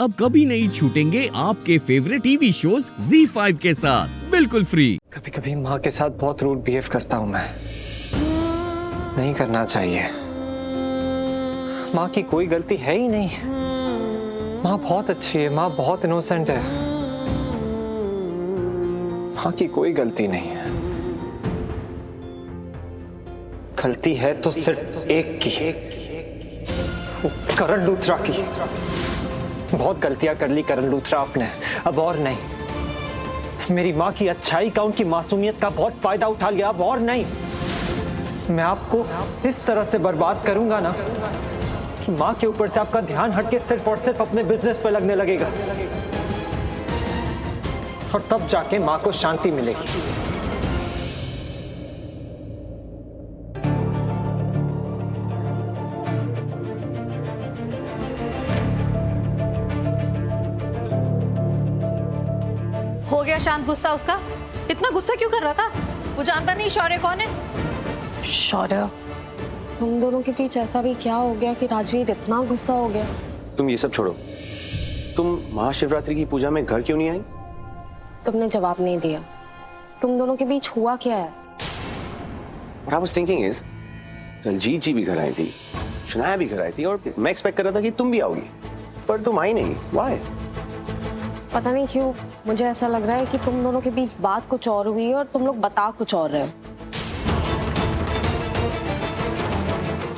अब कभी नहीं छूटेंगे आपके फेवरेट टीवी शोज ZEE5 के साथ बिल्कुल फ्री। कभी कभी माँ के साथ बहुत रूड बिहेव करता हूँ मैं, नहीं करना चाहिए। माँ की कोई गलती है ही नहीं। माँ बहुत अच्छी है, माँ बहुत इनोसेंट है। माँ की कोई गलती नहीं है। गलती है तो सिर्फ एक की, वो करण लूथरा की। बहुत गलतियां कर ली करण लूथरा आपने, अब और नहीं। मेरी माँ की अच्छाई का, उनकी मासूमियत का बहुत फायदा उठा लिया, अब और नहीं। मैं आपको इस तरह से बर्बाद करूंगा ना कि माँ के ऊपर से आपका ध्यान हटके सिर्फ और सिर्फ अपने बिजनेस पे लगने लगेगा, और तब जाके माँ को शांति मिलेगी। हो गया शांत गुस्सा उसका? इतना गुस्सा क्यों कर रहा था? वो जानता नहीं शौर्य कौन है? शौर्य, तुम दोनों के बीच ऐसा भी क्या हो गया कि राजवीर इतना गुस्सा हो गया? तुम ये सब छोड़ो, तुम महाशिवरात्रि की पूजा में घर क्यों नहीं आई? तुमने जवाब नहीं दिया। तुम दोनों के बीच हुआ क्या है? What I was thinking is, Daljit जी भी घर आई थी, शनाया भी घर आई थी, और मैं एक्सपेक्ट कर रहा था कि तुम भी आओगी, पर तुम आई नहीं। Why? पता नहीं क्यों मुझे ऐसा लग रहा है कि तुम दोनों के बीच बात कुछ और हुई है और तुम लोग बता कुछ और रहे हो।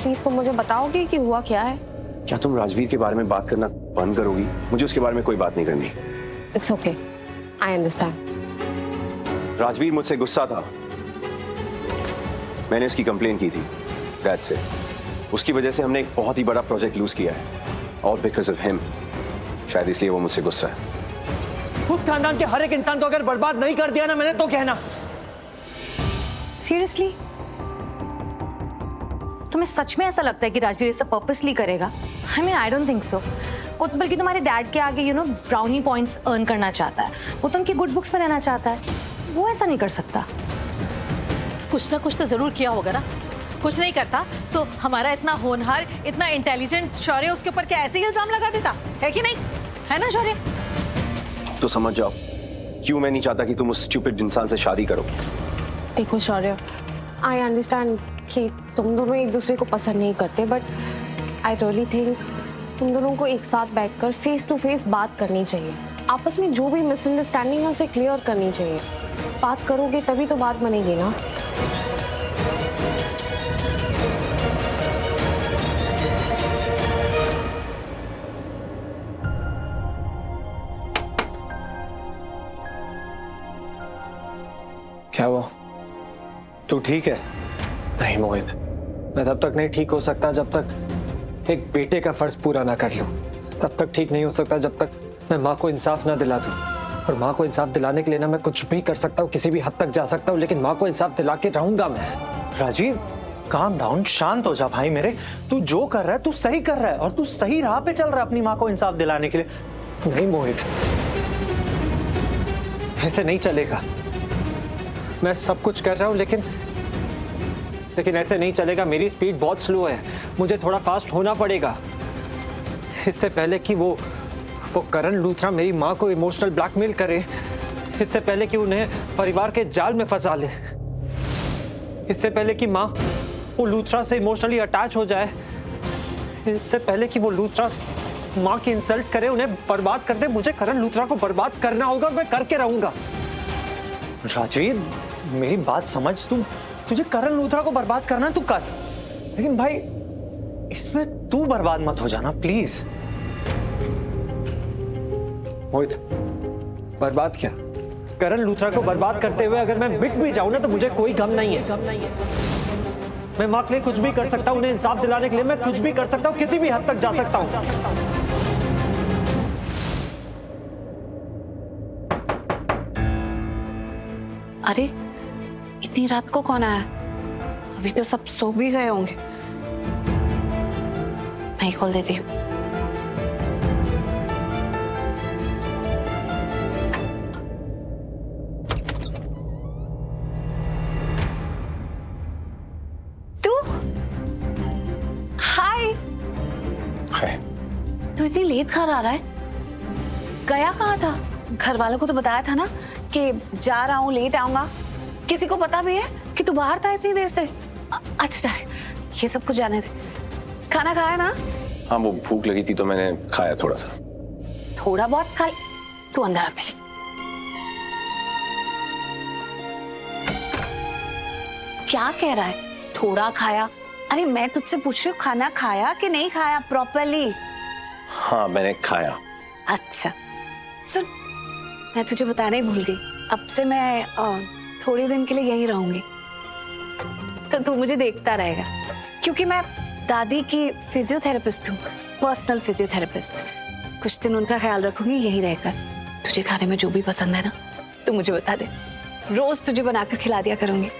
प्लीज तुम मुझे बताओगे कि हुआ क्या है? क्या तुम राजवीर के बारे में बात करना बंद करोगी? मुझे उसके बारे में कोई बात नहीं करनी। It's okay, I understand. Rajveer मुझसे गुस्सा था, मैंने उसकी कंप्लेन की थी, दैट्स इट। उसकी वजह से हमने एक बहुत ही बड़ा प्रोजेक्ट लूज किया है, और बिकॉज ऑफ हिम। शायद इसलिए वो मुझसे गुस्सा है। उस खानदान के हर एक इंसान को अगर बर्बाद नहीं कर दिया ना मैंने, तो कहना। सीरियसली? तुम्हें सच में ऐसा लगता है कि राजवीर इसे पर्पसली करेगा? I mean I don't think so. वो तो बल्कि तुम्हारे डैड के आगे ब्राउनी पॉइंट्स अर्न करना चाहता है। वो तो उनकी गुड बुक्स में रहना चाहता है। वो ऐसा नहीं कर सकता। कुछ ना कुछ तो जरूर किया होगा ना। कुछ नहीं करता तो हमारा इतना होनहार, इतना इंटेलिजेंट शौर्य उसके ऊपर क्या ऐसे ही इल्जाम लगा देता है कि नहीं? है ना शौर्य? तो समझ जाओ क्यों मैं नहीं चाहता कि तुम उस स्टूपिड इंसान से शादी करो। देखो शौर्य, आई अंडरस्टैंड कि तुम दोनों एक दूसरे को पसंद नहीं करते, बट आई रियली थिंक तुम दोनों को एक साथ बैठकर फेस टू फेस बात करनी चाहिए। आपस में जो भी मिसअंडरस्टैंडिंग है उसे क्लियर करनी चाहिए। बात करोगे तभी तो बात बनेगी ना। क्या हुआ? तू ठीक है? नहीं मोहित, मैं तब तक नहीं ठीक हो सकता जब तक एक बेटे का फर्ज पूरा ना कर लूं। तब तक ठीक नहीं हो सकता जब तक मैं माँ को इंसाफ ना दिला दूं। और माँ को इंसाफ दिलाने के लिए ना मैं कुछ भी कर सकता हूँ, किसी भी हद तक जा सकता हूँ, लेकिन माँ को इंसाफ दिला के रहूंगा मैं। राजीव, काम डाउन, शांत हो जा भाई मेरे। तू जो कर रहा है तू सही कर रहा है, और तू सही राह पे चल रहा है अपनी माँ को इंसाफ दिलाने के लिए। नहीं मोहित, ऐसे नहीं चलेगा। मैं सब कुछ कर रहा हूँ लेकिन ऐसे नहीं चलेगा। मेरी स्पीड बहुत स्लो है, मुझे थोड़ा फास्ट होना पड़ेगा। इससे पहले कि वो करण लूथरा मेरी माँ को इमोशनल ब्लैकमेल करे, इससे पहले कि उन्हें परिवार के जाल में फंसा ले, इससे पहले कि माँ वो लूथरा से इमोशनली अटैच हो जाए, इससे पहले कि वो लूथरा माँ की इंसल्ट करे, उन्हें बर्बाद कर दे, मुझे करण लूथरा को बर्बाद करना होगा और मैं करके रहूंगा। राजवीर, मेरी बात समझ। तुझे करण लूथरा को बर्बाद करना है, तू कर, लेकिन भाई इसमें तू बर्बाद मत हो जाना प्लीज। मोहित, बर्बाद क्या? करण लूथरा को बर्बाद करते हुए अगर मैं मिट भी जाऊं ना तो मुझे कोई गम नहीं है। मैं माँ के लिए कुछ भी कर सकता हूँ, उन्हें इंसाफ दिलाने के लिए मैं कुछ भी कर सकता हूँ, किसी भी हद तक जा सकता हूँ। अरे इतनी रात को कौन आया? अभी तो सब सो भी गए होंगे। मैं ही खोल देती हूँ। तू? हाय। हाय। तू इतनी लेट घर आ रहा है? गया कहाँ था? घर वालों को तो बताया था ना कि जा रहा हूँ, लेट आऊंगा। किसी को पता भी है कि तू बाहर था इतनी देर से? अच्छा ये सब कुछ जाने दे। खाना खाया ना? हाँ, वो भूख लगी थी तो मैंने खाया थोड़ा सा। थोड़ा बहुत खा। तू अंदर आ पहले। क्या कह रहा है? थोड़ा खाया? अरे मैं तुझसे पूछ रही हूँ, खाना खाया कि नहीं खाया प्रॉपरली? हाँ, मैंने खाया। अच्छा सुन, मैं तुझे बताना ही भूल गई। अब से मैं थोड़े दिन के लिए यहीं रहूंगी, तो तू मुझे देखता रहेगा, क्योंकि मैं दादी की फिजियोथेरेपिस्ट हूँ, पर्सनल फिजियोथेरेपिस्ट। कुछ दिन उनका ख्याल रखूंगी यहीं रहकर। तुझे खाने में जो भी पसंद है ना, तू मुझे बता दे, रोज तुझे बनाकर खिला दिया करूंगी।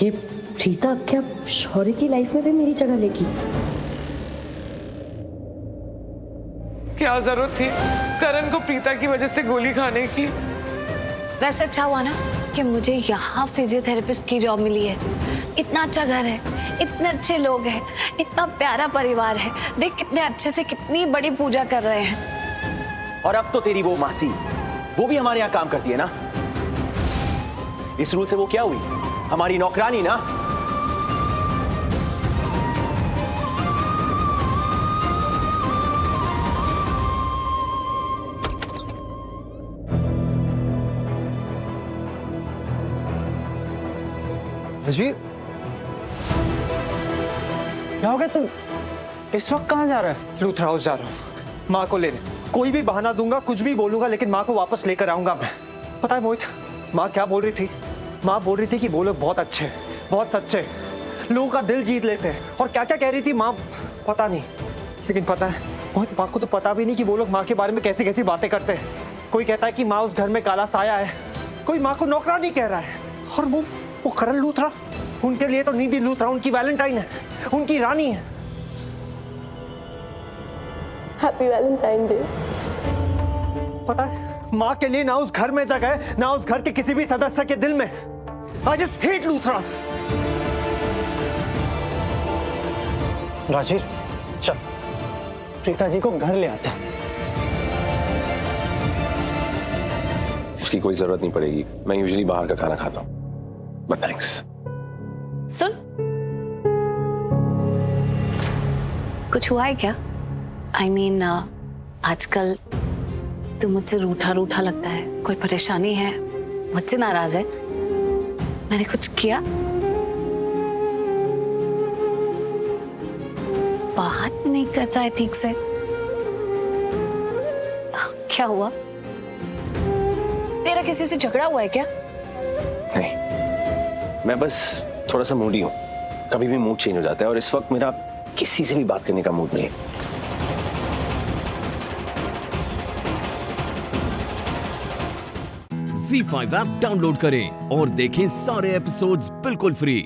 ये प्रीता क्या शौर्य की लाइफ में भी मेरी जगह लेगी? क्या जरूरत थी करण को प्रीता की वजह से गोली खाने की? वैसे अच्छा हुआ ना कि मुझे यहाँ फिजियोथेरेपिस्ट की जॉब मिली है। इतना अच्छा घर है, इतने अच्छे लोग हैं, इतना प्यारा परिवार है। देख कितने अच्छे से कितनी बड़ी पूजा कर रहे हैं। और अब तो तेरी वो मासी, वो भी हमारे यहाँ काम करती है ना। इस रूल से वो क्या हुई? हमारी नौकरानी ना। राजवीर, क्या हो गया? तुम इस वक्त कहाँ जा रहा है? लूथरा हाउस जा रहा हूँ, माँ को लेने। कोई भी बहाना दूंगा, कुछ भी बोलूंगा, लेकिन माँ को वापस लेकर आऊंगा मैं। पता है मोहित, माँ क्या बोल रही थी? माँ बोल रही थी कि वो लोग बहुत अच्छे हैं, बहुत सच्चे, लोगों का दिल जीत लेते हैं। और क्या क्या कह रही थी माँ, पता नहीं। लेकिन पता है मोहित, माँ को तो पता भी नहीं कि वो लोग माँ के बारे में कैसी कैसी बातें करते हैं। कोई कहता है कि माँ उस घर में काला साया है, कोई माँ को नौकरानी कह रहा है। और वो करण लूथरा, उनके लिए तो निधि लूथरा उनकी वैलेंटाइन है, उनकी रानी है। Happy Valentine day. पता है माँ के लिए ना उस घर में जगह है, ना उस घर के किसी भी सदस्य के दिल में। I just hate Luthras. Rajveer, चल प्रीता जी को घर ले आते हैं। उसकी कोई जरूरत नहीं पड़ेगी, मैं यूजुअली बाहर का खाना खाता हूँ। But thanks. सुन, कुछ हुआ है क्या? I mean, आजकल तू मुझसे रूठा रूठा लगता है। कोई परेशानी है? मुझसे नाराज है? मैंने कुछ किया? बात नहीं करता है ठीक से? क्या हुआ? तेरा किसी से झगड़ा हुआ है क्या? नहीं, मैं बस थोड़ा सा मूडी हूँ। कभी भी मूड चेंज हो जाता है और इस वक्त मेरा किसी से भी बात करने का मूड नहीं है। Z5 ऐप डाउनलोड करें और देखें सारे एपिसोड्स बिल्कुल फ्री।